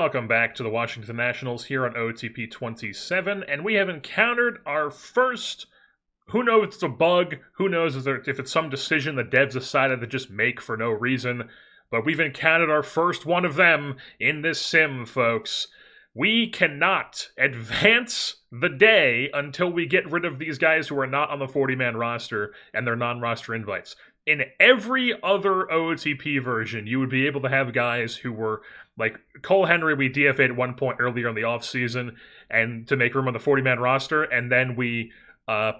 Welcome back to the Washington Nationals here on OOTP 27, and we have encountered our first, who knows if it's a bug, who knows if it's some decision the devs decided to just make for no reason, but we've encountered our first one of them in this sim, folks. We cannot advance the day until we get rid of these guys who are not on the 40-man roster and their non-roster invites. In every other OOTP version, you would be able to have guys who were, like, Cole Henry we DFA'd at one point earlier in the offseason and to make room on the 40-man roster, and then we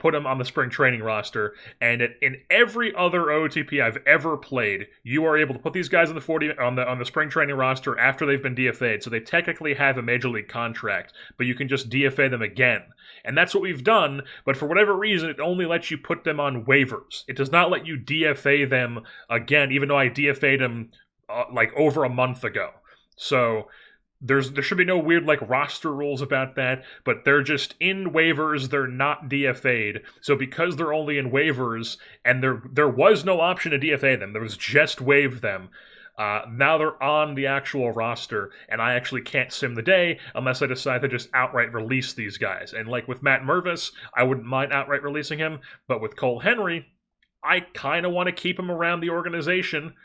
put him on the spring training roster. And in every other OOTP I've ever played, you are able to put these guys on the spring training roster after they've been DFA'd, so they technically have a major league contract, but you can just DFA them again. And that's what we've done, but for whatever reason, it only lets you put them on waivers. It does not let you DFA them again, even though I DFA'd them like over a month ago. So there should be no weird like roster rules about that, but they're just in waivers, they're not DFA'd. So because they're only in waivers, and there was no option to DFA them, there was just waive them, now they're on the actual roster, and I actually can't sim the day unless I decide to just outright release these guys. And like with Matt Mervis, I wouldn't mind outright releasing him, but with Cole Henry, I kind of want to keep him around the organization,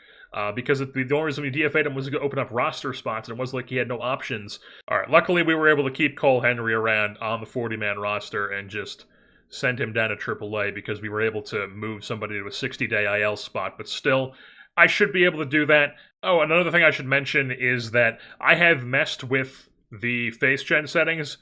because the only reason we DFA'd him was to open up roster spots, and it wasn't like he had no options. Alright, luckily we were able to keep Cole Henry around on the 40-man roster and just send him down to AAA because we were able to move somebody to a 60-day IL spot, but still, I should be able to do that. Oh, another thing I should mention is that I have messed with the face gen settings.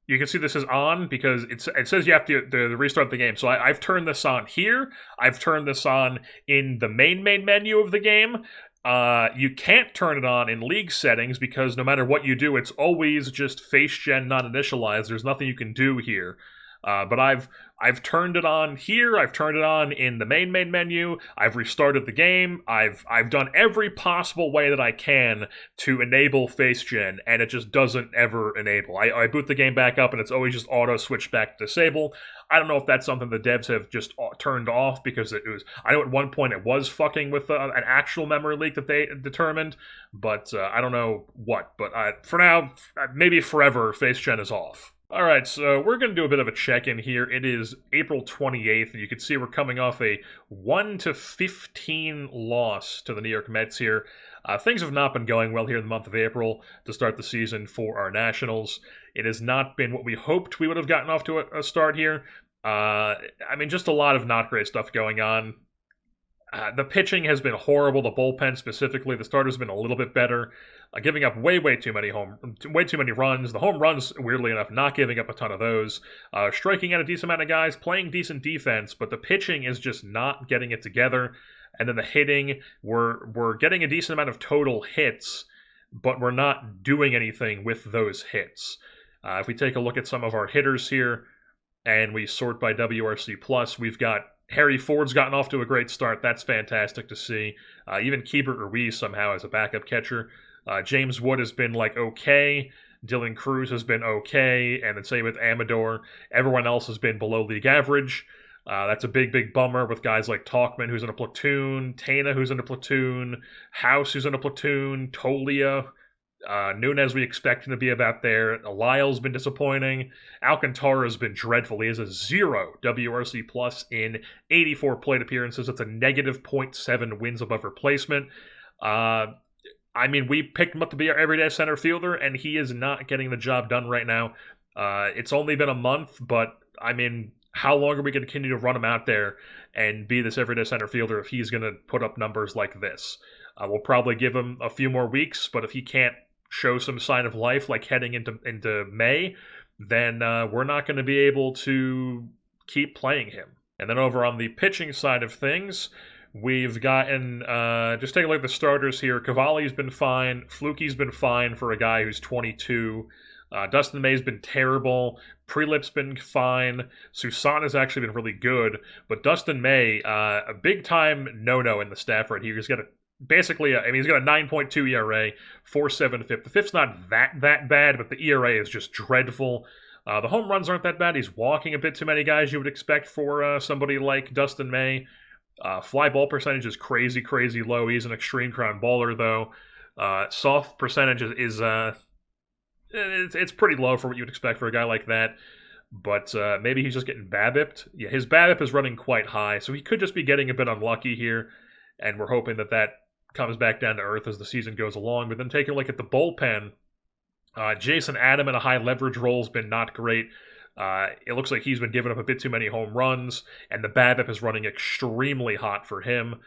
You can see this is on because it says you have to restart the game. So I've turned this on here. I've turned this on in the main menu of the game. You can't turn it on in league settings because no matter what you do, it's always just face gen not initialized. There's nothing you can do here. But I've turned it on here. I've turned it on in the main menu. I've restarted the game. I've done every possible way that I can to enable face gen, and it just doesn't ever enable. I boot the game back up, and it's always just auto switch back to disable. I don't know if that's something the devs have just turned off because it was. I know at one point it was fucking with an actual memory leak that they determined, but I don't know what. But for now, maybe forever, face gen is off. Alright, so we're going to do a bit of a check-in here. It is April 28th, and you can see we're coming off a 1-15 loss to the New York Mets here. Things have not been going well here in the month of April to start the season for our Nationals. It has not been what we hoped we would have gotten off to a start here. I mean, just a lot of not great stuff going on. The pitching has been horrible, the bullpen specifically. The starters have been a little bit better, giving up way too many runs. The home runs, weirdly enough, not giving up a ton of those. Striking out a decent amount of guys, playing decent defense, but the pitching is just not getting it together. And then the hitting, we're getting a decent amount of total hits, but we're not doing anything with those hits. If we take a look at some of our hitters here, and we sort by WRC+, we've got Harry Ford's gotten off to a great start. That's fantastic to see. Even Keibert Ruiz somehow as a backup catcher. James Wood has been, like, okay. Dylan Cruz has been okay. And the same with Amador. Everyone else has been below league average. That's a big bummer with guys like Talkman, who's in a platoon. Tana, who's in a platoon. House, who's in a platoon. Tolia. Nunez, we expect him to be about there. Lyle's been disappointing. Alcantara's been dreadful. He has a 0 WRC plus in 84 plate appearances. It's a negative 0.7 wins above replacement. I mean, we picked him up to be our everyday center fielder, and he is not getting the job done right now. It's only been a month, but I mean, how long are we going to continue to run him out there and be this everyday center fielder if he's going to put up numbers like this? We'll probably give him a few more weeks, but if he can't show some sign of life, like heading into May, then we're not going to be able to keep playing him. And then over on the pitching side of things, we've gotten, just take a look at the starters here. Cavalli's been fine. Fluky's been fine for a guy who's 22. Dustin May's been terrible. Prelip's been fine. Susana's actually been really good. But Dustin May, a big-time no-no in the staff right here. He's got he's got a 9.2 ERA, 4.7 FIP. The FIP's not that bad, but the ERA is just dreadful. The home runs aren't that bad. He's walking a bit too many guys you would expect for somebody like Dustin May. Fly ball percentage is crazy low. He's an extreme ground baller, though. Soft percentage is it's pretty low for what you'd expect for a guy like that. But maybe he's just getting BABIP'd. Yeah, his BABIP is running quite high, so he could just be getting a bit unlucky here, and we're hoping that that comes back down to earth as the season goes along. But then taking a look at the bullpen, Jason Adam in a high leverage role has been not great. It looks like he's been giving up a bit too many home runs, and the BABIP is running extremely hot for him.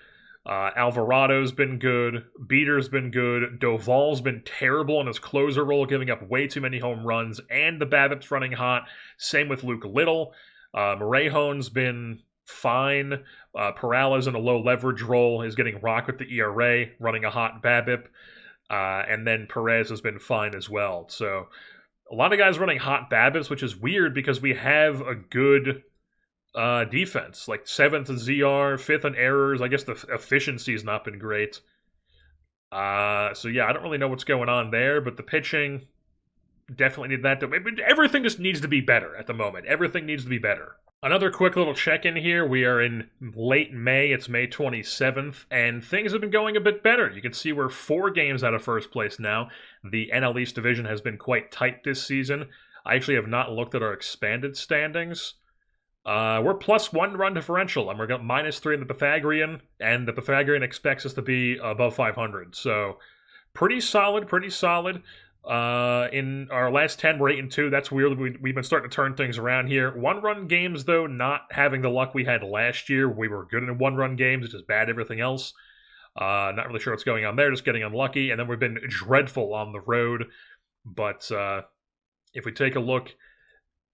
Alvarado's been good. Beater's been good. Doval's been terrible in his closer role, giving up way too many home runs, and the BABIP's running hot. Same with Luke Little. Morejon's been fine. Perales in a low leverage role is getting rocked with the ERA, running a hot BABIP. And then Perez has been fine as well. So a lot of guys running hot BABIPs, which is weird because we have a good defense. Like 7th in ZR, 5th in errors. I guess the efficiency has not been great. So yeah, I don't really know what's going on there, but the pitching definitely need that. Everything just needs to be better at the moment. Everything needs to be better. Another quick little check-in here. We are in late May. It's May 27th, and things have been going a bit better. You can see we're 4 games out of first place now. The NL East division has been quite tight this season. I actually have not looked at our expanded standings. We're plus 1 run differential, and we're got -3 in the Pythagorean, and the Pythagorean expects us to be above 500. So pretty solid, pretty solid. In our last 10, we're 8-2. That's weird. We've been starting to turn things around here. 1-run games, though, not having the luck we had last year. We were good in 1-run games, it's just bad everything else. Not really sure what's going on there, just getting unlucky. And then we've been dreadful on the road. But if we take a look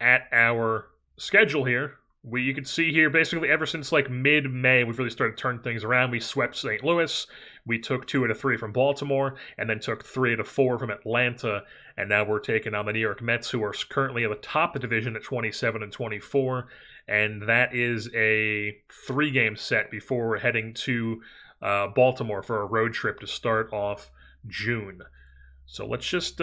at our schedule here, you can see here basically ever since like mid-May, we've really started to turn things around. We swept St. Louis. We took 2 out of 3 from Baltimore, and then took 3 out of 4 from Atlanta, and now we're taking on the New York Mets, who are currently at the top of the division at 27-24, and that is a 3-game set before we're heading to Baltimore for a road trip to start off June. So let's just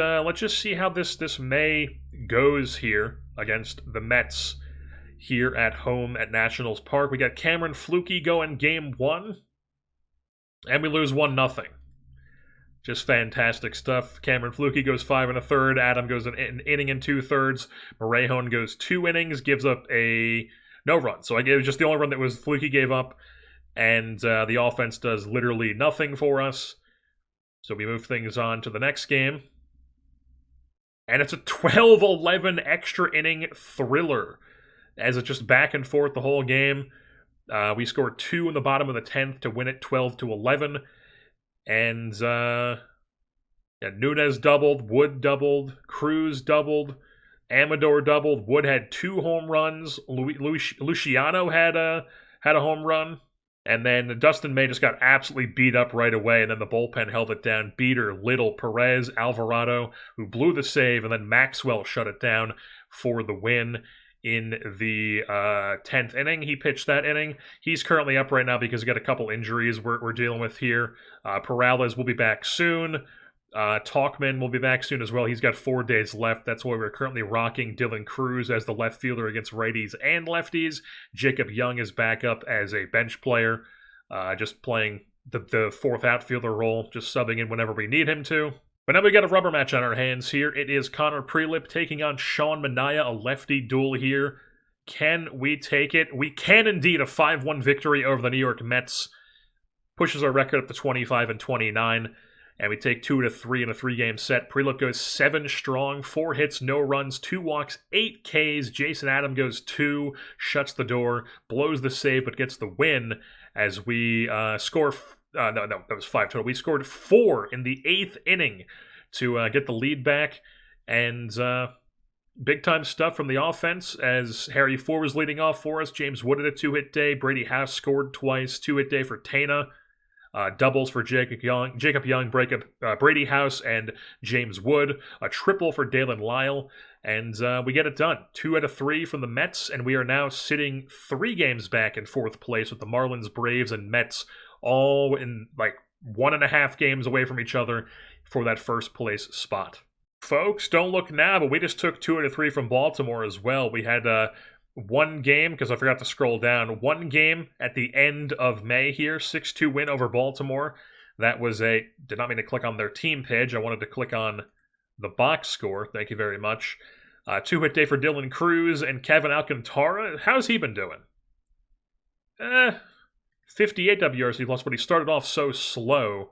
see how this May goes here against the Mets here at home at Nationals Park. We got Cameron Flukie going game 1. And we lose 1-0. Just fantastic stuff. Cameron Flukie goes 5 1/3. Adam goes an inning and 2/3. Morejon goes 2 innings, gives up a no run. So it was just the only run that was Flukie gave up. And the offense does literally nothing for us. So we move things on to the next game. And it's a 12-11 extra inning thriller, as it's just back and forth the whole game. We scored 2 in the bottom of the 10th to win it 12-11. And Nunez doubled, Wood doubled, Cruz doubled, Amador doubled. Wood had 2 home runs. Luciano had a home run. And then Dustin May just got absolutely beat up right away, and then the bullpen held it down. Beater, Little, Perez, Alvarado, who blew the save, and then Maxwell shut it down for the win. In the 10th inning, he pitched that inning. He's currently up right now because he got a couple injuries we're dealing with here. Perales will be back soon. Talkman will be back soon as well. He's got 4 days left. That's why we're currently rocking Dylan Cruz as the left fielder against righties and lefties. Jacob Young is back up as a bench player, just playing the 4th outfielder role, just subbing in whenever we need him to. But now we got a rubber match on our hands here. It is Connor Prelip taking on Sean Manaea, a lefty duel here. Can we take it? We can indeed. A 5-1 victory over the New York Mets pushes our record up to 25-29, and we take 2 out of 3 in a 3-game set. Prelip goes 7 strong, 4 hits, no runs, 2 walks, 8 Ks. Jason Adam goes 2, shuts the door, blows the save, but gets the win as we score. No, that was 5 total. We scored 4 in the 8th inning to get the lead back, and big-time stuff from the offense as Harry Ford was leading off for us. James Wood had a 2-hit day. Brady House scored twice. 2-hit day for Tana. Doubles for Jacob Young, Brady House, and James Wood. A triple for Dalen Lyle, and we get it done. 2 out of 3 from the Mets, and we are now sitting 3 games back in 4th place with the Marlins, Braves, and Mets all in like 1.5 games away from each other for that 1st place spot. Folks, don't look now, but we just took 2 out of 3 from Baltimore as well. We had 1 game, because I forgot to scroll down, 1 game at the end of May here, 6-2 win over Baltimore. That was did not mean to click on their team page. I wanted to click on the box score. Thank you very much. 2-hit day for Dylan Cruz and Kevin Alcantara. How's he been doing? 58 WRC plus, but he started off so slow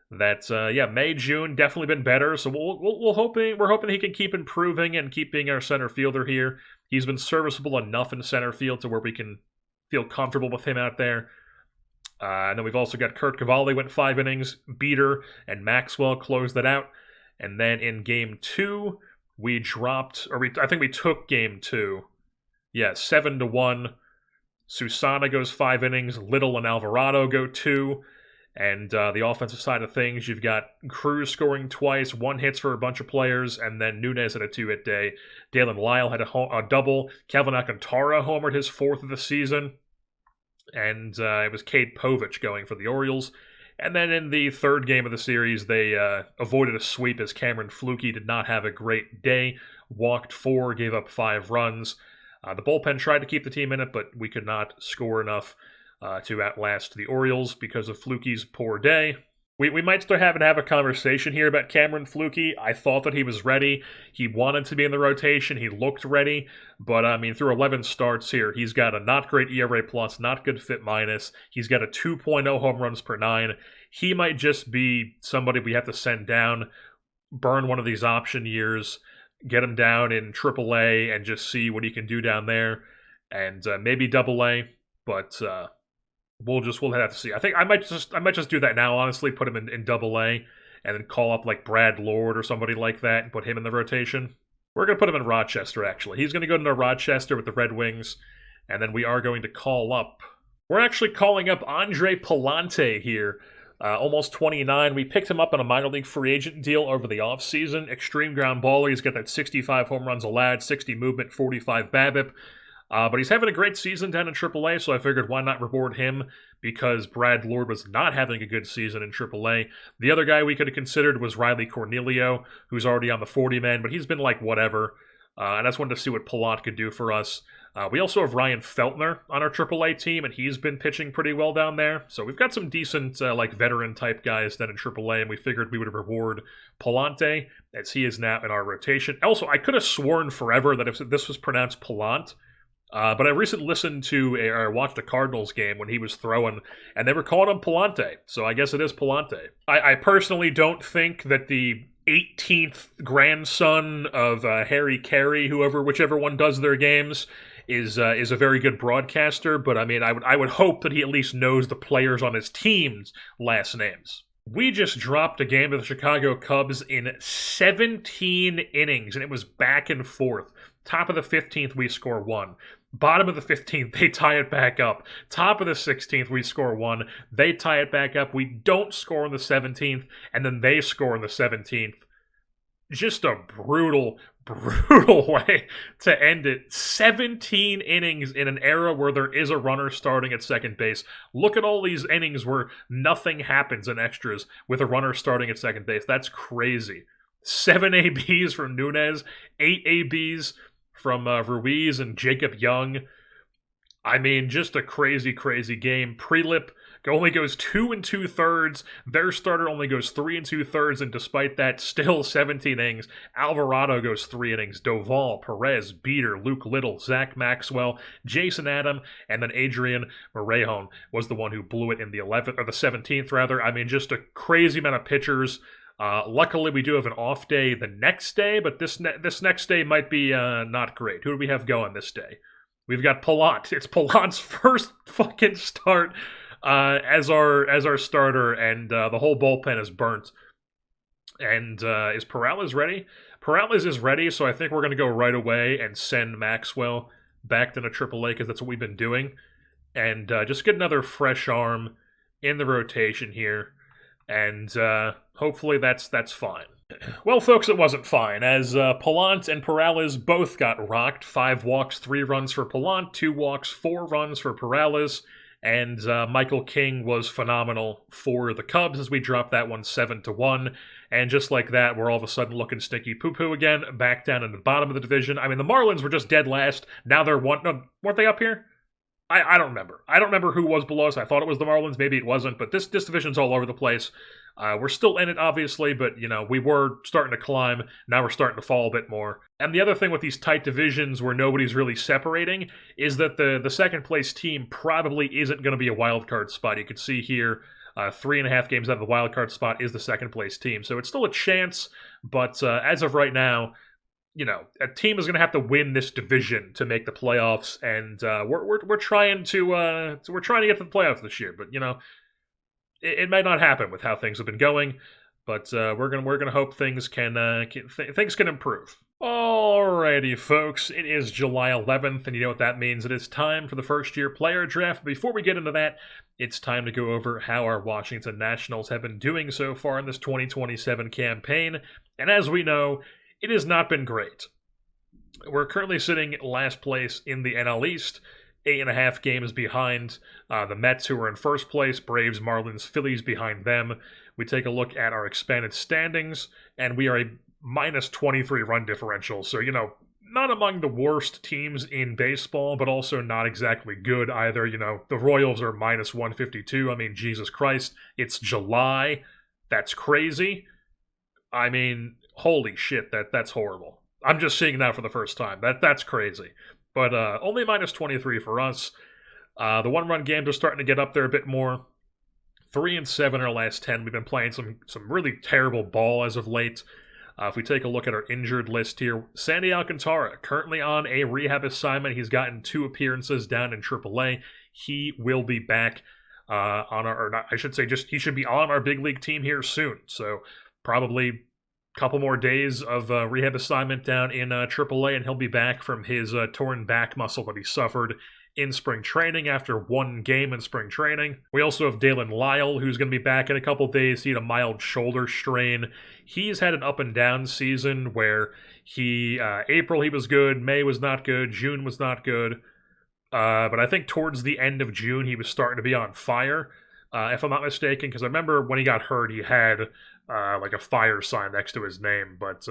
that, May, June, definitely been better. So we're hoping he can keep improving and keep being our center fielder here. He's been serviceable enough in center field to where we can feel comfortable with him out there. And then we've also got Kurt Cavalli went 5 innings, Beater and Maxwell closed that out. And then in game 2, we I think we took game 2. Yeah, 7-1. Susana goes 5 innings, Little and Alvarado go 2. And the offensive side of things, you've got Cruz scoring twice, 1 hits for a bunch of players, and then Nunez had a 2-hit day. Dalen Lyle had a double. Calvin Alcantara homered his 4th of the season. And it was Cade Povich going for the Orioles. And then in the 3rd game of the series, they avoided a sweep as Cameron Flukie did not have a great day. Walked 4, gave up 5 runs. The bullpen tried to keep the team in it, but we could not score enough to outlast the Orioles because of Flukie's poor day. We might still have a conversation here about Cameron Flukie. I thought that he was ready. He wanted to be in the rotation. He looked ready. But, through 11 starts here, he's got a not great ERA+, not good FIP minus. He's got a 2.0 home runs per 9. He might just be somebody we have to send down, burn one of these option years, get him down in AAA, and just see what he can do down there. And maybe AA, but... We'll have to see. I think I might just do that now, honestly, put him in AA, and then call up like Brad Lord or somebody like that and put him in the rotation. We're going to put him in Rochester, actually. He's going to go into Rochester with the Red Wings, and then we are going to call up... We're actually calling up Andre Palante here, almost 29. We picked him up on a minor league free agent deal over the offseason. Extreme ground baller. He's got that 65 home runs allowed, 60 movement, 45 BABIP. But he's having a great season down in AAA, so I figured why not reward him, because Brad Lord was not having a good season in AAA. The other guy we could have considered was Riley Cornelio, who's already on the 40-man, but he's been like whatever. And I just wanted to see what Palat could do for us. We also have Ryan Feltner on our AAA team, and he's been pitching pretty well down there. So we've got some decent, veteran-type guys down in AAA, and we figured we would reward Palante, as he is now in our rotation. Also, I could have sworn forever that if this was pronounced Palant, but I recently listened to or watched a Cardinals game when he was throwing, and they were calling him Palante, so I guess it is Palante. I personally don't think that the 18th grandson of Harry Carey, whichever one does their games, is a very good broadcaster, but I would hope that he at least knows the players on his team's last names. We just dropped a game of the Chicago Cubs in 17 innings, and it was back and forth. Top of the 15th, we score 1. Bottom of the 15th, they tie it back up. Top of the 16th, we score 1. They tie it back up. We don't score in the 17th, and then they score in the 17th. Just a brutal way to end it. 17 innings in an era where there is a runner starting at second base. Look at all these innings where nothing happens in extras with a runner starting at second base. That's crazy. 7 ABs from Nunez, 8 ABs from Ruiz and Jacob Young. Just a crazy, crazy game. Prelip only goes 2 2/3. Their starter only goes 3 2/3, and despite that, still 17 innings. Alvarado goes 3 innings. Doval, Perez, Beater, Luke Little, Zach Maxwell, Jason Adam, and then Adrian Morejon was the one who blew it in the 11th or the 17th rather. Just a crazy amount of pitchers. Luckily, we do have an off day the next day, but this next day might be not great. Who do we have going this day? We've got Palat. It's Palat's first fucking start as our starter, and the whole bullpen is burnt. And is Peralez ready? Peralez is ready, so I think we're going to go right away and send Maxwell back to the AAA because that's what we've been doing. And just get another fresh arm in the rotation here. And hopefully that's fine. Well, folks, it wasn't fine, as Palant and Peralez both got rocked. 5 walks, 3 runs for Palant, 2 walks, 4 runs for Peralez, and Michael King was phenomenal for the Cubs as we dropped that one 7-1. And just like that, we're all of a sudden looking stinky poo-poo again, back down in the bottom of the division. The Marlins were just dead last. Now they're one. No, weren't they up here? I don't remember. I don't remember who was below us. I thought it was the Marlins. Maybe it wasn't. But this division's all over the place. We're still in it, obviously, but, we were starting to climb. Now we're starting to fall a bit more. And the other thing with these tight divisions where nobody's really separating is that the second place team probably isn't going to be a wild card spot. You can see here, 3.5 games out of the wild card spot is the second place team. So it's still a chance, but as of right now, a team is going to have to win this division to make the playoffs, and we're trying to get to the playoffs this year. But it may not happen with how things have been going. But we're gonna hope things can improve. Alrighty, folks, it is July 11th, and you know what that means. It is time for the first-year player draft. Before we get into that, it's time to go over how our Washington Nationals have been doing so far in this 2027 campaign. And as we know, it has not been great. We're currently sitting last place in the NL East, 8.5 games behind the Mets, who are in first place, Braves, Marlins, Phillies behind them. We take a look at our expanded standings, and we are a minus 23 run differential. So, not among the worst teams in baseball, but also not exactly good either. The Royals are minus 152. I mean, Jesus Christ, it's July. That's crazy. I mean, holy shit, that's horrible. I'm just seeing that for the first time. That's crazy. But only minus 23 for us. The one-run games are starting to get up there a bit more. 3-7 in our last 10. We've been playing some really terrible ball as of late. If we take a look at our injured list here, Sandy Alcantara, currently on a rehab assignment. He's gotten 2 appearances down in AAA. He will be back he should be on our big league team here soon. So probably a couple more days of rehab assignment down in AAA, and he'll be back from his torn back muscle that he suffered in spring training after 1 game in spring training. We also have Dalen Lyle, who's going to be back in a couple days. He had a mild shoulder strain. He's had an up and down season where April he was good, May was not good, June was not good. But I think towards the end of June he was starting to be on fire, if I'm not mistaken, because I remember when he got hurt he had like a fire sign next to his name. But,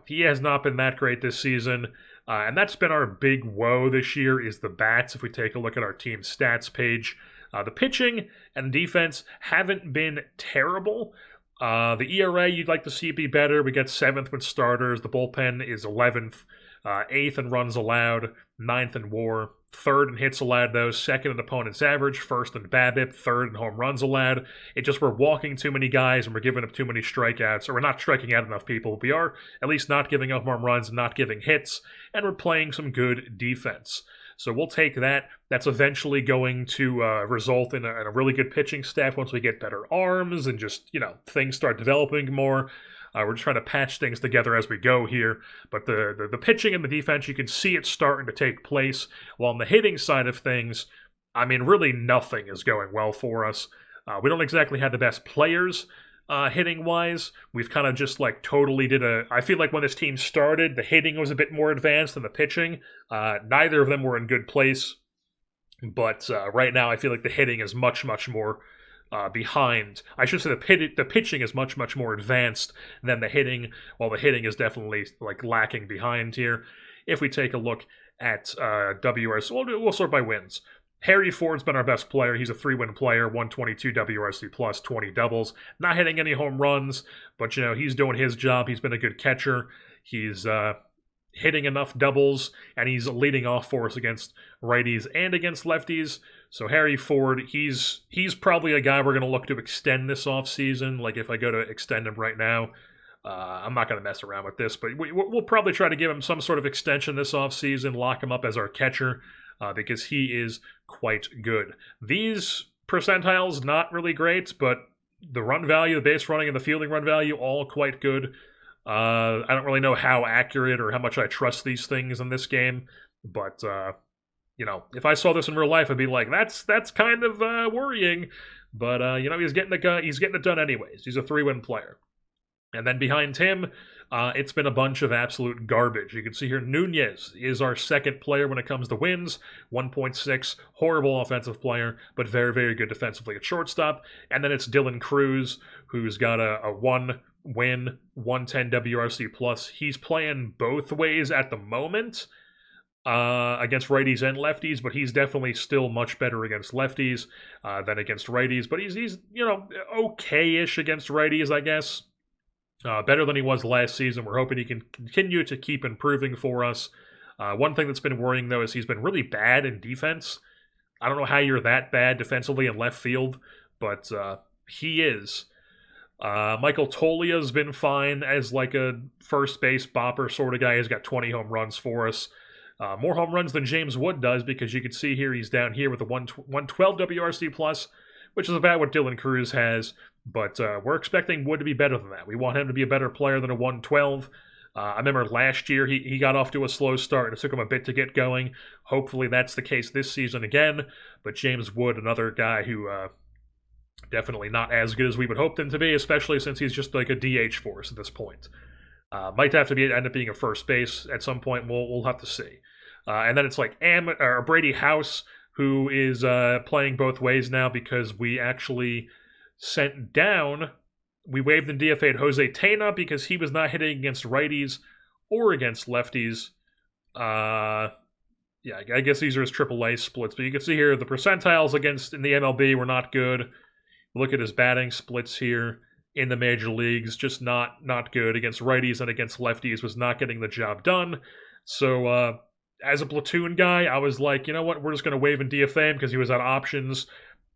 he has not been that great this season. And that's been our big woe this year is the bats. If we take a look at our team stats page, the pitching and defense haven't been terrible. The ERA, you'd like to see it be better. We got 7th with starters. The bullpen is 11th, 8th in runs allowed, 9th in WAR, 3rd in hits allowed, though, 2nd in opponent's average, 1st in BABIP, 3rd in home runs allowed. It just we're walking too many guys and we're giving up too many strikeouts, or we're not striking out enough people. We are at least not giving up home runs and not giving hits, and we're playing some good defense. So we'll take that. That's eventually going to result in a really good pitching staff once we get better arms and just, things start developing more. We're just trying to patch things together as we go here. But the pitching and the defense, you can see it starting to take place. While on the hitting side of things, I mean, really nothing is going well for us. We don't exactly have the best players hitting-wise. We've kind of just totally I feel like when this team started, the hitting was a bit more advanced than the pitching. Neither of them were in good place. But right now, I feel like the hitting is much, much more behind. I should say the pitching is much, much more advanced than the hitting, while the hitting is definitely lacking behind here. If we take a look at WRC, we'll sort by wins. Harry Ford's been our best player. He's a 3-win player, 122 WRC plus, 20 doubles. Not hitting any home runs, but he's doing his job. He's been a good catcher. He's hitting enough doubles, and he's leading off for us against righties and against lefties. So Harry Ford, he's probably a guy we're going to look to extend this offseason. If I go to extend him right now, I'm not going to mess around with this, but we'll probably try to give him some sort of extension this offseason, lock him up as our catcher, because he is quite good. These percentiles, not really great, but the run value, the base running, and the fielding run value, all quite good. I don't really know how accurate or how much I trust these things in this game, but if I saw this in real life, I'd be like, that's kind of worrying. But he's getting it done anyways. He's a 3-win player. And then behind him, it's been a bunch of absolute garbage. You can see here Nunez is our second player when it comes to wins, 1.6, horrible offensive player, but very, very good defensively at shortstop. And then it's Dylan Cruz, who's got a 1-win, 110 WRC plus. He's playing both ways at the moment. against righties and lefties, but he's definitely still much better against lefties than against righties. But he's you know, okay-ish against righties, I guess. Better than he was last season. We're hoping he can continue to keep improving for us. One thing that's been worrying, though, is he's been really bad in defense. I don't know how you're that bad defensively in left field, but he is. Michael Tolia's been fine as like a first base bopper sort of guy. He's got 20 home runs for us. More home runs than James Wood does, because you can see here he's down here with a 112 WRC plus, which is about what Dylan Cruz has, but we're expecting Wood to be better than that. We want him to be a better player than a 112. I remember last year he got off to a slow start and it took him a bit to get going. Hopefully that's the case this season again, but James Wood, another guy who definitely not as good as we would hope him to be, especially since he's just like a DH for us at this point. Might have to end up being a first base at some point. We'll have to see. And then it's like Brady House, who is playing both ways now because we actually sent down, we waived and DFA'd Jose Tena because he was not hitting against righties or against lefties. Yeah, I guess these are his AAA splits, but you can see here the percentiles against in the MLB were not good. Look at his batting splits here in the major leagues, just not good against righties and against lefties, was not getting the job done. So as a platoon guy, I was like, you know what, we're just going to waive and DFA him because he was out of options.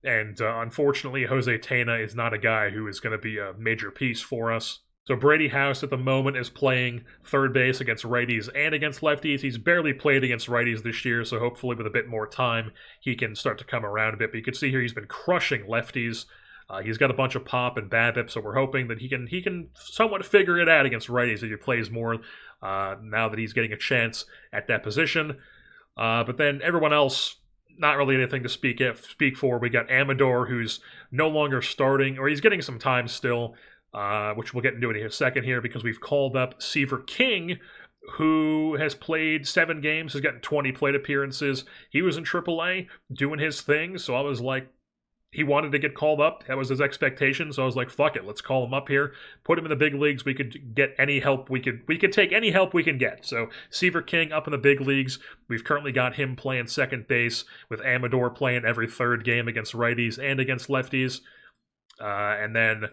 And unfortunately, Jose Tena is not a guy who is going to be a major piece for us. So Brady House at the moment is playing third base against righties and against lefties. He's barely played against righties this year, so hopefully with a bit more time, he can start to come around a bit. But you can see here he's been crushing lefties. He's got a bunch of pop and BABIP, so we're hoping that he can somewhat figure it out against righties as he plays more now that he's getting a chance at that position. But then everyone else, not really anything to speak for. We got Amador, who's no longer starting, or he's getting some time still, which we'll get into in a second here, because we've called up Seaver King, who has played 7 games, has gotten 20 plate appearances. He was in AAA doing his thing, so I was like, he wanted to get called up. That was his expectation. So I was like, fuck it, let's call him up here. Put him in the big leagues. We could get any help we could take any help we can get. So Seaver King up in the big leagues. We've currently got him playing second base, with Amador playing every third game against righties and against lefties. And then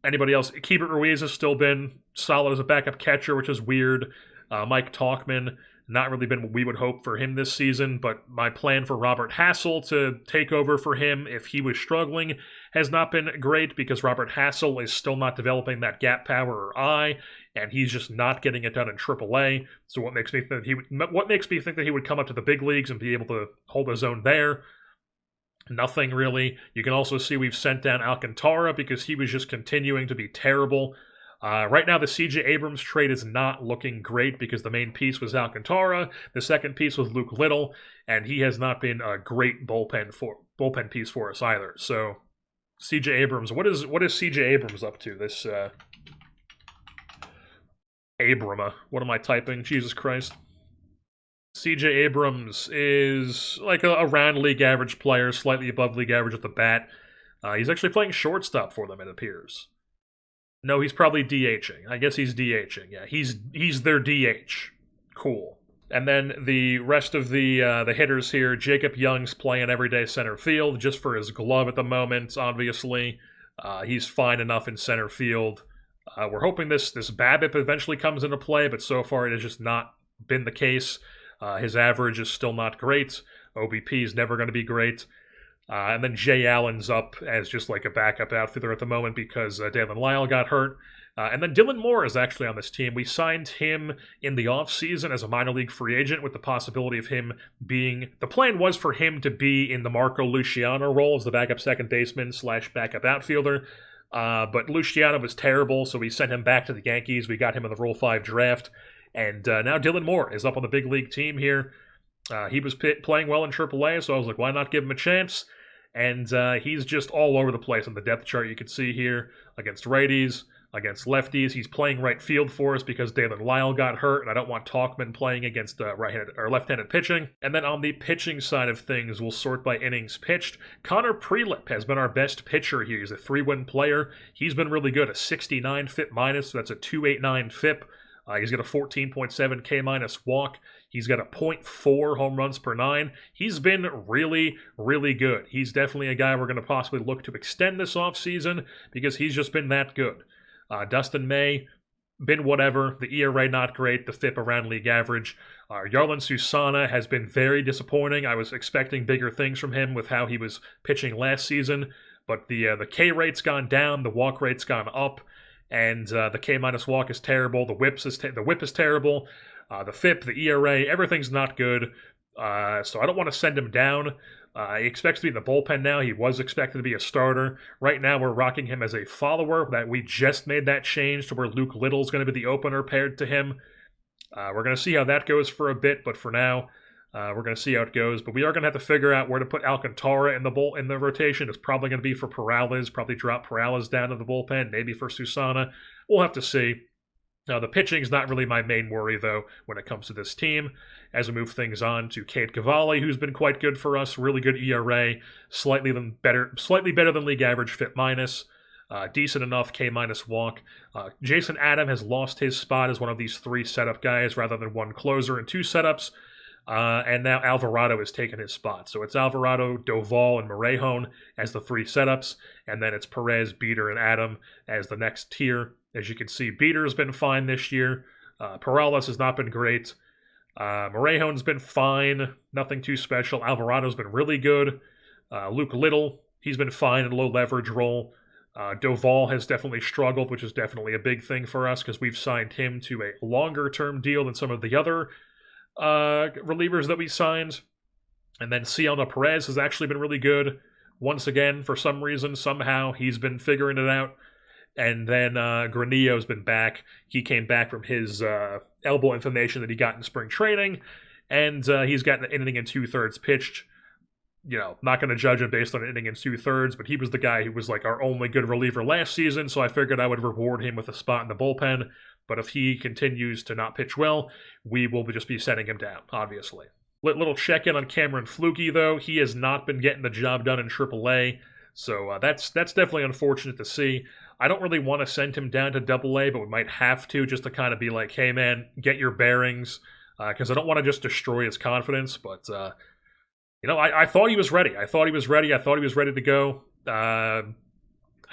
anybody else? Keibert Ruiz has still been solid as a backup catcher, which is weird. Mike Talkman, not really been what we would hope for him this season, but my plan for Robert Hassel to take over for him if he was struggling has not been great, because Robert Hassel is still not developing that gap power or eye, and he's just not getting it done in AAA. So what makes me think that he would come up to the big leagues and be able to hold his own there? Nothing really. You can also see we've sent down Alcantara because he was just continuing to be terrible. Right now, the C.J. Abrams trade is not looking great because the main piece was Alcantara. The second piece was Luke Little, and he has not been a great bullpen piece for us either. So, C.J. Abrams, what is C.J. Abrams up to? This Abrama. What am I typing? Jesus Christ. C.J. Abrams is like a around league average player, slightly above league average at the bat. He's actually playing shortstop for them, it appears. No, he's probably DHing. I guess he's DHing. Yeah, he's their DH. Cool. And then the rest of the hitters here, Jacob Young's playing everyday center field just for his glove at the moment, obviously. He's fine enough in center field. We're hoping this BABIP eventually comes into play, but so far it has just not been the case. His average is still not great. OBP is never going to be great. And then Jay Allen's up as just like a backup outfielder at the moment because Dalen Lyle got hurt. And then Dylan Moore is actually on this team. We signed him in the offseason as a minor league free agent with the possibility of him being... The plan was for him to be in the Marco Luciano role as the backup second baseman / backup outfielder. But Luciano was terrible, so we sent him back to the Yankees. We got him in the Rule 5 draft. And now Dylan Moore is up on the big league team here. He was playing well in AAA, so I was like, why not give him a chance? And he's just all over the place on the depth chart. You can see here against righties, against lefties. He's playing right field for us because Dalen Lyle got hurt, and I don't want Talkman playing against right-handed or left-handed pitching. And then on the pitching side of things, we'll sort by innings pitched. Connor Prelip has been our best pitcher here. He's a 3-win player. He's been really good, a 69 FIP minus, so that's a 289 FIP. He's got a 14.7 K- walk. He's got a .4 home runs per 9. He's been really, really good. He's definitely a guy we're going to possibly look to extend this offseason because he's just been that good. Dustin May, been whatever. The ERA not great. The FIP around league average. Yarlin Susana has been very disappointing. I was expecting bigger things from him with how he was pitching last season, but the K rate's gone down, the walk rate's gone up, and the K- walk is terrible. The whip is terrible. The FIP, the ERA, everything's not good. So I don't want to send him down. He expects to be in the bullpen now. He was expected to be a starter. Right now, we're rocking him as a follower. That we just made that change to where Luke Little's going to be the opener paired to him. We're going to see how that goes for a bit, but for now, we're going to see how it goes. But we are going to have to figure out where to put Alcantara in the rotation. It's probably going to be for Peralez. Probably drop Peralez down to the bullpen. Maybe for Susana. We'll have to see. The pitching is not really my main worry, though, when it comes to this team. As we move things on to Cade Cavalli, who's been quite good for us. Really good ERA. Slightly better than league average, FIP minus. Decent enough K- walk. Jason Adam has lost his spot as one of these 3 setup guys rather than 1 closer and 2 setups. And now Alvarado has taken his spot. So it's Alvarado, Doval, and Morejon as the 3 setups. And then it's Perez, Beater, and Adam as the next tier. As you can see, Beater's been fine this year. Peralez has not been great. Morejon's been fine. Nothing too special. Alvarado's been really good. Luke Little, he's been fine in a low leverage role. Doval has definitely struggled, which is definitely a big thing for us because we've signed him to a longer-term deal than some of the other relievers that we signed. And then Cielna Perez has actually been really good. Once again, for some reason, somehow, he's been figuring it out. And then Granillo's been back. He came back from his elbow inflammation that he got in spring training, and he's gotten an inning and 2/3 pitched. Not going to judge him based on an inning and 2/3, but he was the guy who was like our only good reliever last season, so I figured I would reward him with a spot in the bullpen. But if he continues to not pitch well, we will just be setting him down, obviously. Little check-in on Cameron Flukie, though. He has not been getting the job done in AAA, so that's definitely unfortunate to see. I don't really want to send him down to AA, but we might have to just to kind of be like, hey, man, get your bearings, because I don't want to just destroy his confidence. But, I thought he was ready. I thought he was ready to go. I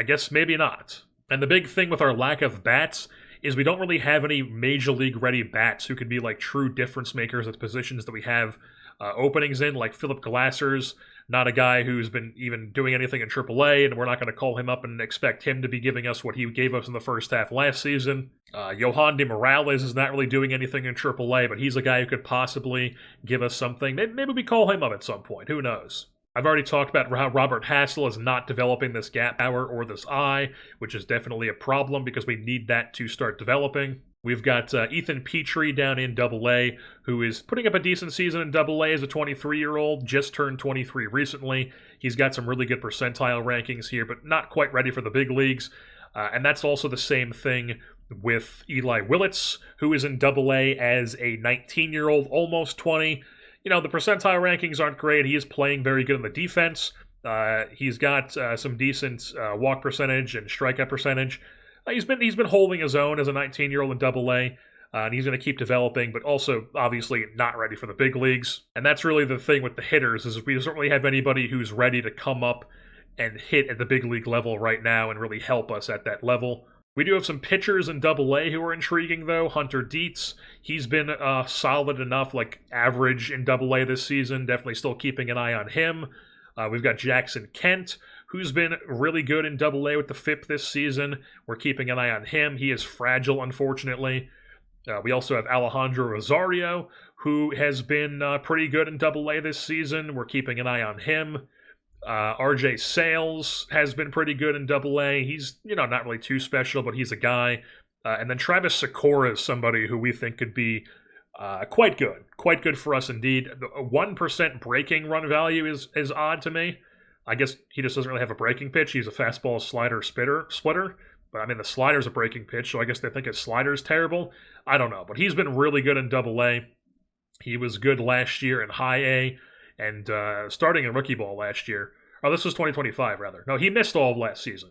guess maybe not. And the big thing with our lack of bats is we don't really have any major league ready bats who could be like true difference makers at the positions that we have openings in, like Philip Glassers. Not a guy who's been even doing anything in AAA, and we're not going to call him up and expect him to be giving us what he gave us in the first half last season. Yohan de Morales is not really doing anything in AAA, but he's a guy who could possibly give us something. Maybe we call him up at some point. Who knows? I've already talked about how Robert Hassel is not developing this gap power or this eye, which is definitely a problem because we need that to start developing. We've got Ethan Petrie down in AA, who is putting up a decent season in AA as a 23-year-old, just turned 23 recently. He's got some really good percentile rankings here, but not quite ready for the big leagues. And that's also the same thing with Eli Willits, who is in AA as a 19-year-old, almost 20. The percentile rankings aren't great. He is playing very good in the defense. He's got some decent walk percentage and strikeout percentage. He's been holding his own as a 19-year-old in AA, and he's going to keep developing, but also obviously not ready for the big leagues. And that's really the thing with the hitters, is we don't really have anybody who's ready to come up and hit at the big league level right now and really help us at that level. We do have some pitchers in AA who are intriguing, though. Hunter Dietz, he's been solid enough, like average in AA this season. Definitely still keeping an eye on him. We've got Jackson Kent, who's been really good in AA with the FIP this season. We're keeping an eye on him. He is fragile, unfortunately. We also have Alejandro Rosario, who has been pretty good in AA this season. We're keeping an eye on him. RJ Sales has been pretty good in AA. He's, not really too special, but he's a guy. And then Travis Sikora is somebody who we think could be quite good for us indeed. The 1% breaking run value is odd to me. I guess he just doesn't really have a breaking pitch. He's a fastball slider splitter. But I mean, the slider's a breaking pitch, so I guess they think his slider's terrible. I don't know, but he's been really good in AA. He was good last year in High A, and starting in rookie ball last year. Oh, this was 2025, rather. No, he missed all of last season.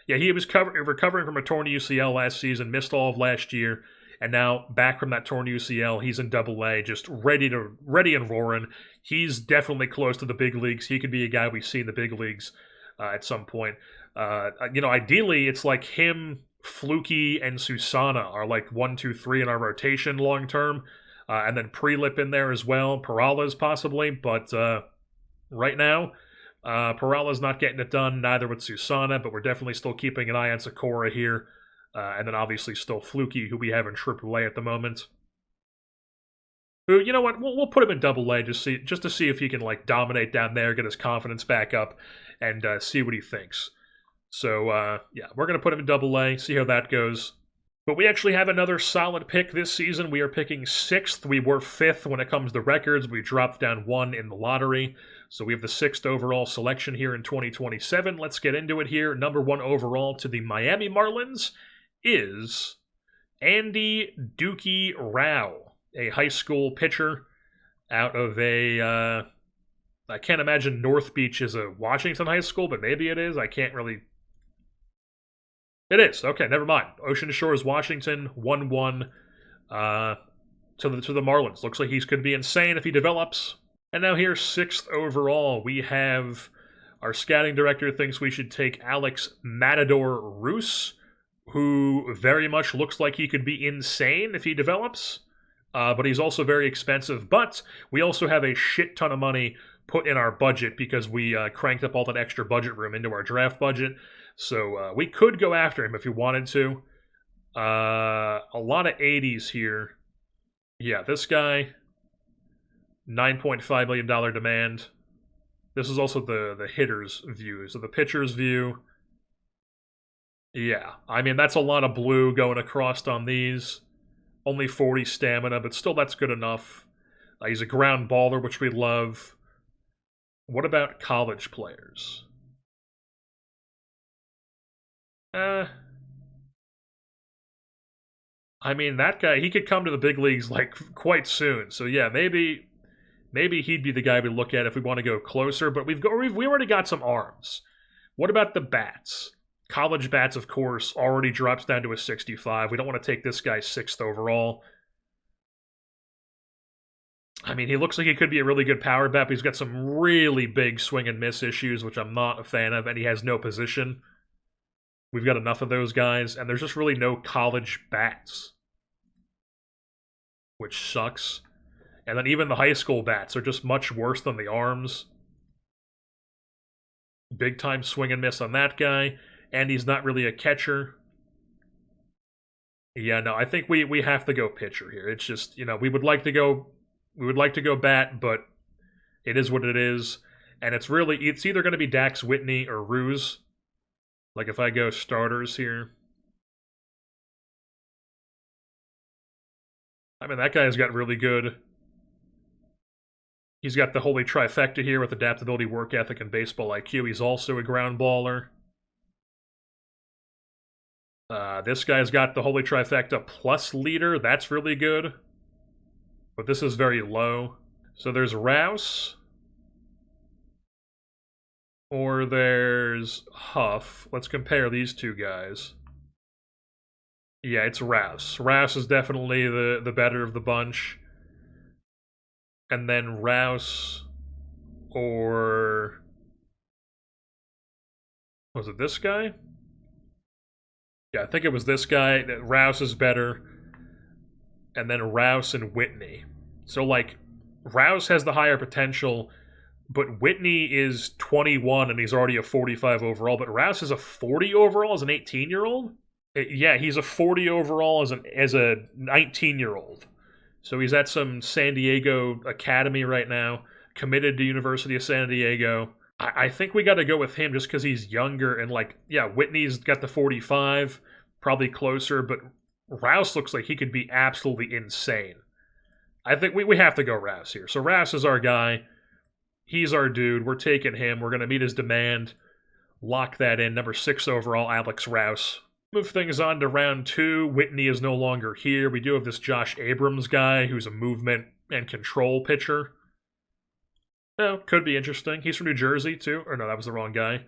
Yeah, he was recovering from a torn UCL last season, missed all of last year, and now back from that torn UCL, he's in Double-A, just ready and roaring. He's definitely close to the big leagues. He could be a guy we see in the big leagues at some point. Ideally, it's like him, Fluky, and Susana are like 1, 2, 3 in our rotation long term, and then Prelip in there as well. Perala's possibly, but right now, Perala's not getting it done, neither with Susana, but we're definitely still keeping an eye on Sakura here. And then obviously still Fluky, who we have in AAA at the moment. Who, you know what, we'll put him in Double-A just to see if he can like dominate down there, get his confidence back up, and see what he thinks. So, yeah, we're going to put him in Double-A, see how that goes. But we actually have another solid pick this season. We are picking 6th. We were 5th when it comes to records. We dropped down 1 in the lottery. So we have the 6th overall selection here in 2027. Let's get into it here. Number 1 overall to the Miami Marlins is Andy Dookie Rao, a high school pitcher out of a, I can't imagine North Beach is a Washington high school, but maybe it is. I can't really... It is. Okay, never mind. Ocean Shores, Washington, 1-1 to the Marlins. Looks like he's going to be insane if he develops. And now here, 6th overall, we have our scouting director thinks we should take Alex Matador Roos, who very much looks like he could be insane if he develops, but he's also very expensive. But we also have a shit ton of money put in our budget because we cranked up all that extra budget room into our draft budget. So we could go after him if we wanted to. A lot of 80s here. Yeah, this guy, $9.5 million demand. This is also the hitter's view. So the pitcher's view. Yeah, I mean, that's a lot of blue going across on these. Only 40 stamina, but still that's good enough. He's a ground baller, which we love. What about college players? I mean, that guy, he could come to the big leagues, like, quite soon. So, yeah, maybe he'd be the guy we look at if we want to go closer. But we already got some arms. What about the bats? College bats, of course, already drops down to a 65. We don't want to take this guy 6th overall. I mean, he looks like he could be a really good power bat, but he's got some really big swing and miss issues, which I'm not a fan of, and he has no position. We've got enough of those guys, and there's just really no college bats, which sucks. And then even the high school bats are just much worse than the arms. Big time swing and miss on that guy, and he's not really a catcher. Yeah, no, I think we have to go pitcher here. It's just, you know, we would like to go bat, but it is what it is. And it's either going to be Dax Whitney or Ruse. Like if I go starters here. I mean, that guy's got really good. He's got the holy trifecta here with adaptability, work ethic, and baseball IQ. He's also a ground baller. This guy's got the holy trifecta plus leader. That's really good. But this is very low. So there's Rouse. Or there's Huff. Let's compare these two guys. Yeah, it's Rouse. Rouse is definitely the better of the bunch. And then Rouse or... was it this guy? Yeah, I think it was this guy. Rouse is better. And then Rouse and Whitney. So, like, Rouse has the higher potential, but Whitney is 21 and he's already a 45 overall. But Rouse is a 40 overall as an 18-year-old? Yeah, he's a 40 overall as a 19-year-old. So he's at some San Diego academy right now, committed to University of San Diego. I think we got to go with him just because he's younger and, like, yeah, Whitney's got the 45, probably closer, but Rouse looks like he could be absolutely insane. I think we have to go Rouse here. So Rouse is our guy. He's our dude. We're taking him. We're going to meet his demand. Lock that in. Number 6 overall, Alex Rouse. Move things on to round 2. Whitney is no longer here. We do have this Josh Abrams guy who's a movement and control pitcher. No, could be interesting. He's from New Jersey, too. Or no, that was the wrong guy.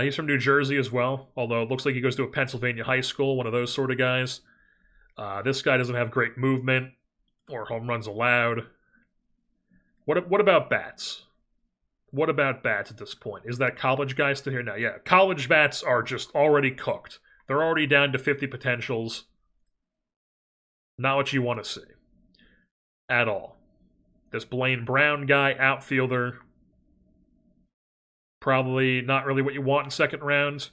He's from New Jersey as well, although it looks like he goes to a Pennsylvania high school, one of those sort of guys. This guy doesn't have great movement or home runs allowed. What about bats? What about bats at this point? Is that college guy still here now? Yeah, college bats are just already cooked. They're already down to 50 potentials. Not what you want to see. At all. This Blaine Brown guy, outfielder. Probably not really what you want in second round.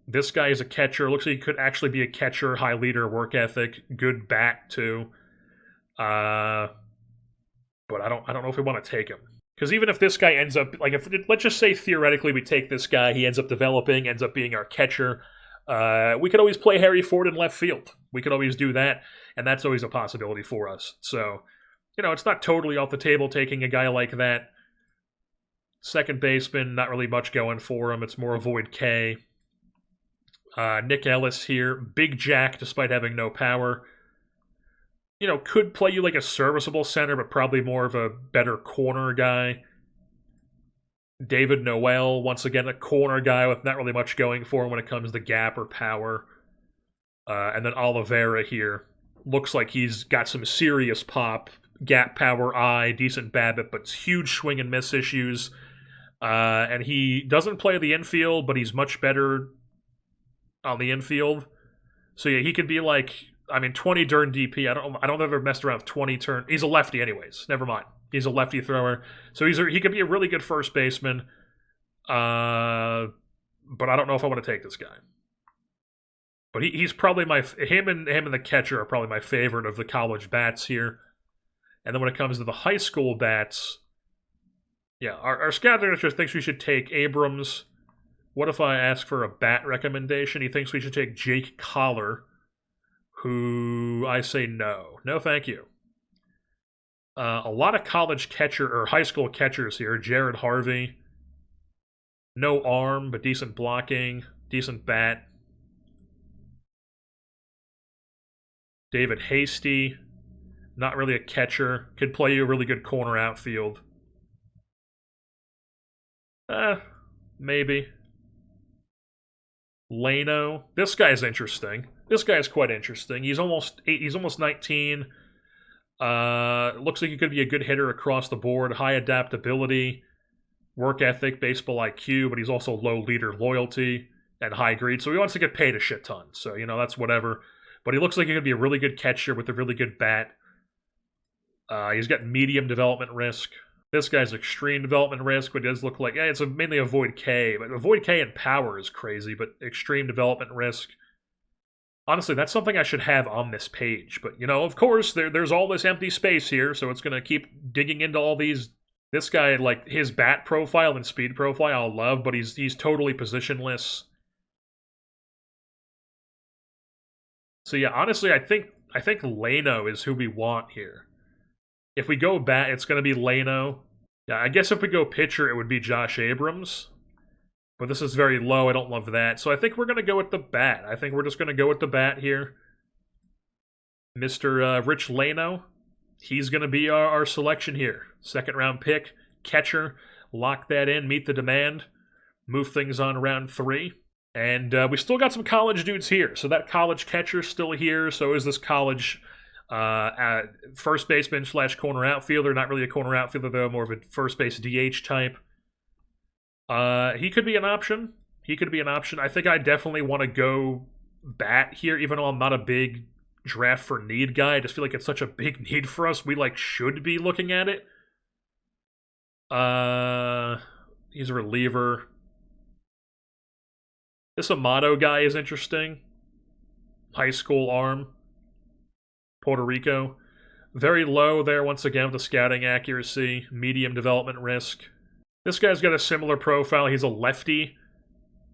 This guy is a catcher. Looks like he could actually be a catcher. High leader, work ethic, good bat too. But I don't know if we want to take him. Because even if this guy ends up, like, let's just say theoretically we take this guy, he ends up developing, ends up being our catcher, we could always play Harry Ford in left field. We could always do that, and that's always a possibility for us. So, it's not totally off the table taking a guy like that. Second baseman, not really much going for him. It's more avoid K. Nick Ellis here, big jack despite having no power. Could play you like a serviceable center, but probably more of a better corner guy. David Noel, once again, a corner guy with not really much going for him when it comes to gap or power. And then Oliveira here. Looks like he's got some serious pop, gap, power, eye, decent BABIP, but huge swing and miss issues. And he doesn't play the infield, but he's much better on the infield. So yeah, he could be like, 20 turn DP. I don't ever messed around with 20 turn. He's a lefty anyways. Never mind. He's a lefty thrower. So he could be a really good first baseman. But I don't know if I want to take this guy. But he's probably him and the catcher are probably my favorite of the college bats here. And then when it comes to the high school bats, yeah, our scout director thinks we should take Abrams. What if I ask for a bat recommendation? He thinks we should take Jake Collar, who I say no. No, thank you. A lot of college catcher or high school catchers here. Jared Harvey. No arm, but decent blocking, decent bat. David Hasty. Not really a catcher. Could play you a really good corner outfield. Maybe. Leno. This guy's interesting. This guy's quite interesting. He's almost 19. Looks like he could be a good hitter across the board. High adaptability, work ethic, baseball IQ, but he's also low leader loyalty and high greed. So he wants to get paid a shit ton. So, that's whatever. But he looks like he could be a really good catcher with a really good bat. He's got medium development risk. This guy's extreme development risk, but it does look like, it's mainly avoid K. But avoid K and power is crazy, but extreme development risk. Honestly, that's something I should have on this page. But, of course, there's all this empty space here, so it's going to keep digging into all these. This guy, like, his bat profile and speed profile I'll love, but he's totally positionless. So, yeah, honestly, I think Leno is who we want here. If we go bat, it's going to be Leno. Yeah, I guess if we go pitcher, it would be Josh Abrams. But this is very low. I don't love that. So I think we're going to go with the bat. I think we're just going to go with the bat here. Mr. Rich Leno. He's going to be our selection here. Second round pick. Catcher. Lock that in. Meet the demand. Move things on round 3. And we still got some college dudes here. So that college catcher's still here. So is this college first baseman / corner outfielder. Not really a corner outfielder, though. More of a first base DH type. He could be an option. I think I definitely want to go bat here, even though I'm not a big draft for need guy. I just feel like it's such a big need for us. We should be looking at it. He's a reliever. This Amato guy is interesting. High school arm. Puerto Rico. Very low there once again with the scouting accuracy. Medium development risk. This guy's got a similar profile. He's a lefty.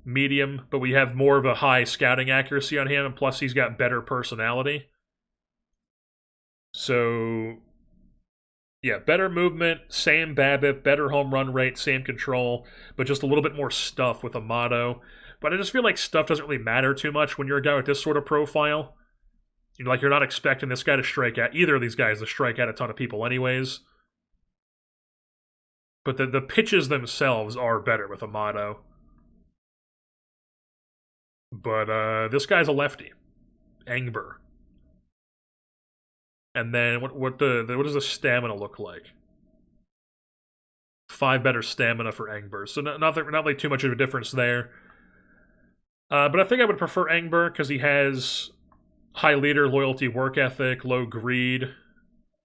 Medium, but we have more of a high scouting accuracy on him, and plus he's got better personality. So, yeah, better movement, same BABIP, better home run rate, same control, but just a little bit more stuff with Amato. But I just feel like stuff doesn't really matter too much when you're a guy with this sort of profile. You're not expecting this guy to strike out, either of these guys to strike out a ton of people anyways. But the pitches themselves are better with Amato. But this guy's a lefty. Engber. And then what does the stamina look like? 5 better stamina for Engber. So not like too much of a difference there. But I think I would prefer Engber because he has high leader, loyalty, work ethic, low greed,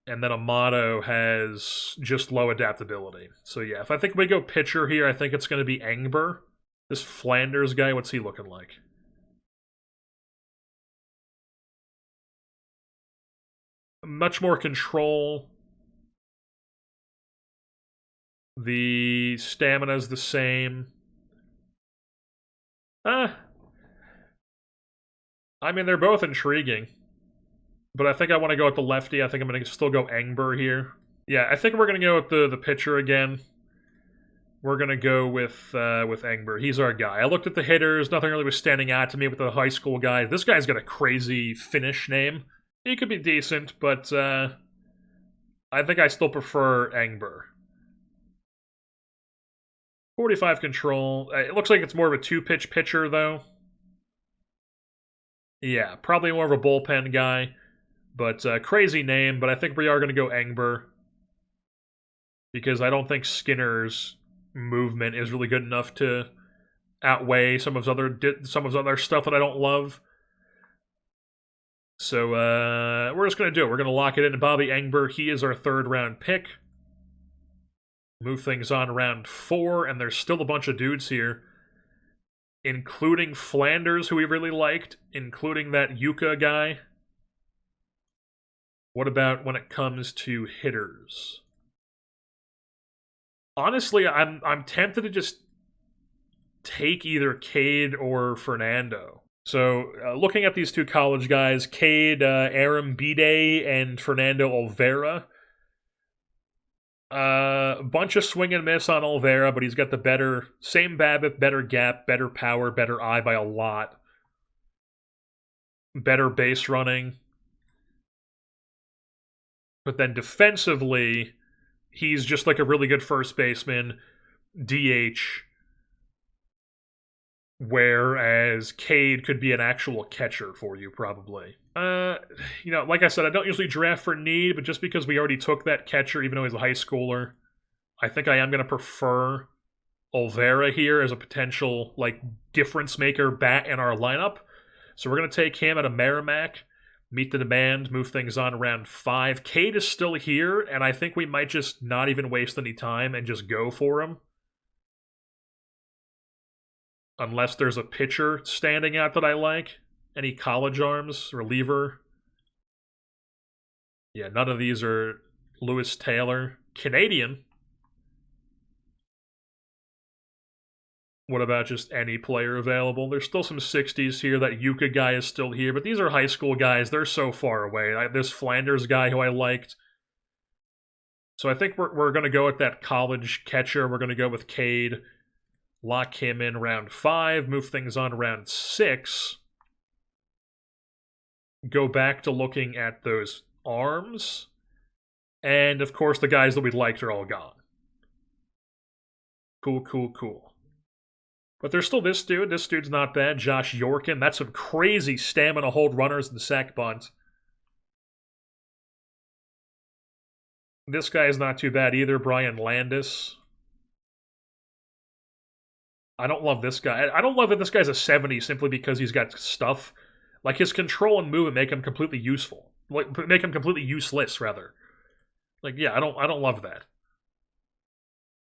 and then Amato has just low adaptability. So yeah, if I think we go pitcher here, I think it's going to be Engber. This Flanders guy, what's he looking like? Much more control. The stamina's the same. I mean, they're both intriguing. But I think I want to go with the lefty. I think I'm going to still go Engber here. Yeah, I think we're going to go with the pitcher again. We're going to go with Engber. He's our guy. I looked at the hitters. Nothing really was standing out to me with the high school guy. This guy's got a crazy Finnish name. He could be decent, but I think I still prefer Engber. 45 control. It looks like it's more of a 2-pitch pitcher, though. Yeah, probably more of a bullpen guy. But crazy name, but I think we are going to go Engber. Because I don't think Skinner's movement is really good enough to outweigh some of his other stuff that I don't love. So we're just going to do it. We're going to lock it in. Bobby Engber, he is our 3rd round pick. Move things on round 4, and there's still a bunch of dudes here, including Flanders, who we really liked, including that Yuka guy. What about when it comes to hitters? Honestly, I'm tempted to just take either Cade or Fernando. So, looking at these two college guys, Cade Arambide and Fernando Olvera. A bunch of swing and miss on Olvera, but he's got the same BABIP, better gap, better power, better eye by a lot. Better base running. But then defensively, he's just like a really good first baseman, DH, whereas Cade could be an actual catcher for you, probably. Like I said, I don't usually draft for need, but just because we already took that catcher, even though he's a high schooler, I think I am going to prefer Olvera here as a potential, difference maker bat in our lineup. So we're going to take him at a Merrimack, meet the demand, move things on round 5. Cade is still here, and I think we might just not even waste any time and just go for him. Unless there's a pitcher standing out that I like. Any college arms, reliever. Yeah, none of these are Lewis Taylor. Canadian. What about just any player available? There's still some 60s here. That Yuka guy is still here, but these are high school guys. They're so far away. This Flanders guy who I liked. So I think we're going to go with that college catcher. We're going to go with Cade. Lock him in round 5. Move things on round 6. Go back to looking at those arms. And, of course, the guys that we liked are all gone. Cool. But there's still this dude. This dude's not bad. Josh Yorkin. That's some crazy stamina hold runners and sack bunt. This guy is not too bad either. Brian Landis. I don't love this guy. I don't love that this guy's a 70 simply because he's got stuff. Like, his control and movement make him completely useful. Make him completely useless, rather. Yeah, I don't love that.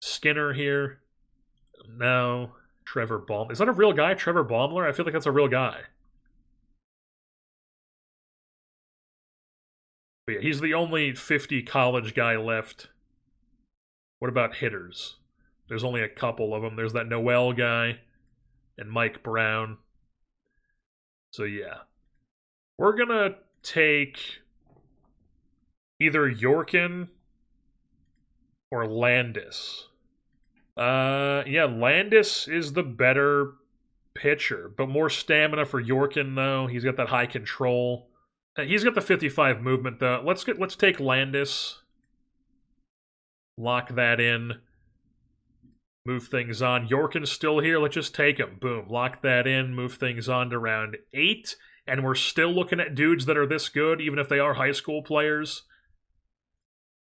Skinner here. No. Trevor Baum. Is that a real guy, Trevor Baumler? I feel like that's a real guy. But yeah, he's the only 50 college guy left. What about hitters? There's only a couple of them. There's that Noel guy and Mike Brown. So yeah. We're going to take either Yorkin or Landis. Yeah, Landis is the better pitcher, but more stamina for Yorkin, though. He's got that high control. He's got the 55 movement, though. Let's take Landis. Lock that in. Move things on. Yorkin's still here. Let's just take him. Boom. Lock that in. Move things on to round 8. and we're still looking at dudes that are this good, even if they are high school players.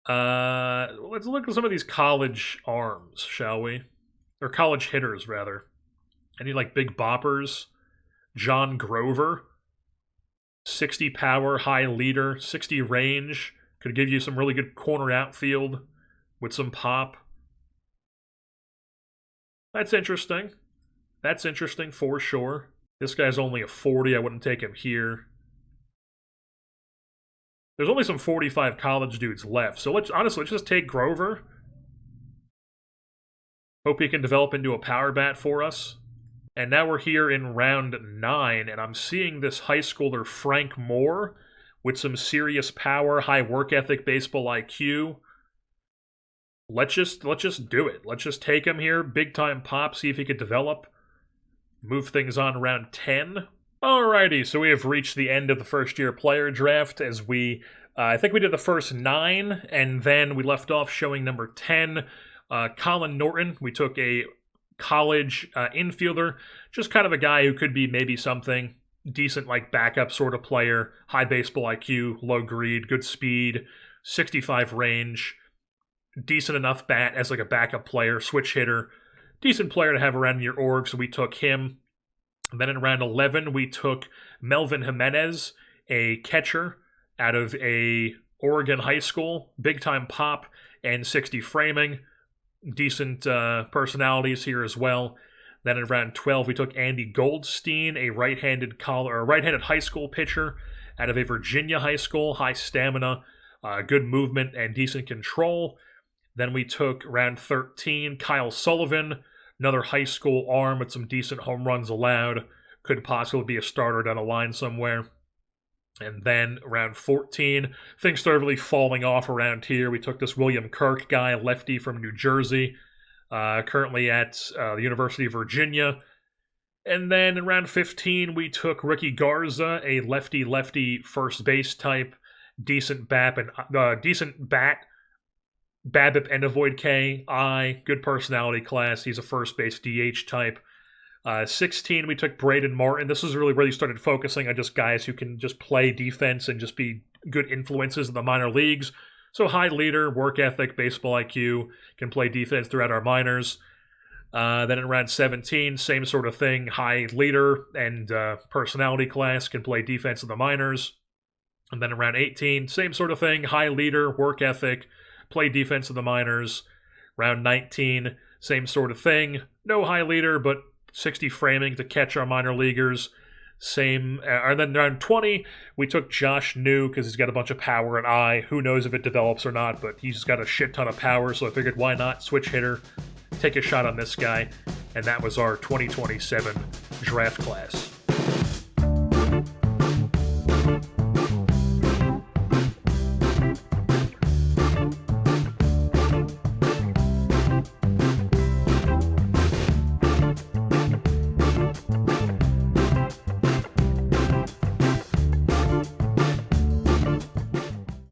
Let's look at some of these college arms, shall we? Or college hitters, rather. Any, like, big boppers? John Grover. 60 power, high leader, 60 range. Could give you some really good corner outfield with some pop. That's interesting. That's interesting for sure. This guy's only a 40. I wouldn't take him here. There's only some 45 college dudes left. So let's just take Grover. Hope he can develop into a power bat for us. And now we're here in round 9, and I'm seeing this high schooler Frank Moore with some serious power, high work ethic, baseball IQ. Let's just do it. Let's just take him here, big time pop, see if he could develop. Move things on around 10. Alrighty, so we have reached the end of the first year player draft as we, I think we did the first 9, and then we left off showing number 10, Colin Norton. We took a college infielder, just kind of a guy who could be maybe something decent, like backup sort of player, high baseball IQ, low greed, good speed, 65 range, decent enough bat as like a backup player, switch hitter, decent player to have around in your org, so we took him. And then in round 11, we took Melvin Jimenez, a catcher out of a Oregon high school, big-time pop and 60 framing, decent personalities here as well. Then in round 12, we took Andy Goldstein, a right-handed high school pitcher out of a Virginia high school, high stamina, good movement, and decent control. Then we took round 13, Kyle Sullivan, another high school arm with some decent home runs allowed. Could possibly be a starter down a line somewhere. And then round 14, things started really falling off around here. We took this William Kirk guy, lefty from New Jersey, currently at the University of Virginia. And then in round 15, we took Ricky Garza, a lefty-lefty first base type, decent BABIP and avoid K, good personality class. He's a first base DH type. 16, we took Braden Martin. This is really where you started focusing on just guys who can just play defense and just be good influences in the minor leagues. So high leader, work ethic, baseball IQ, can play defense throughout our minors. Then in round 17, same sort of thing, high leader and personality class, can play defense in the minors. And then in round 18, same sort of thing, high leader, work ethic, play defense in the minors. Round 19, same sort of thing, no high leader, but 60 framing to catch our minor leaguers. Same, and then round 20, we took Josh New because he's got a bunch of power and eye. Who knows if it develops or not, but he's got a shit ton of power, so I figured why not switch hitter, take a shot on this guy, and that was our 2027 draft class.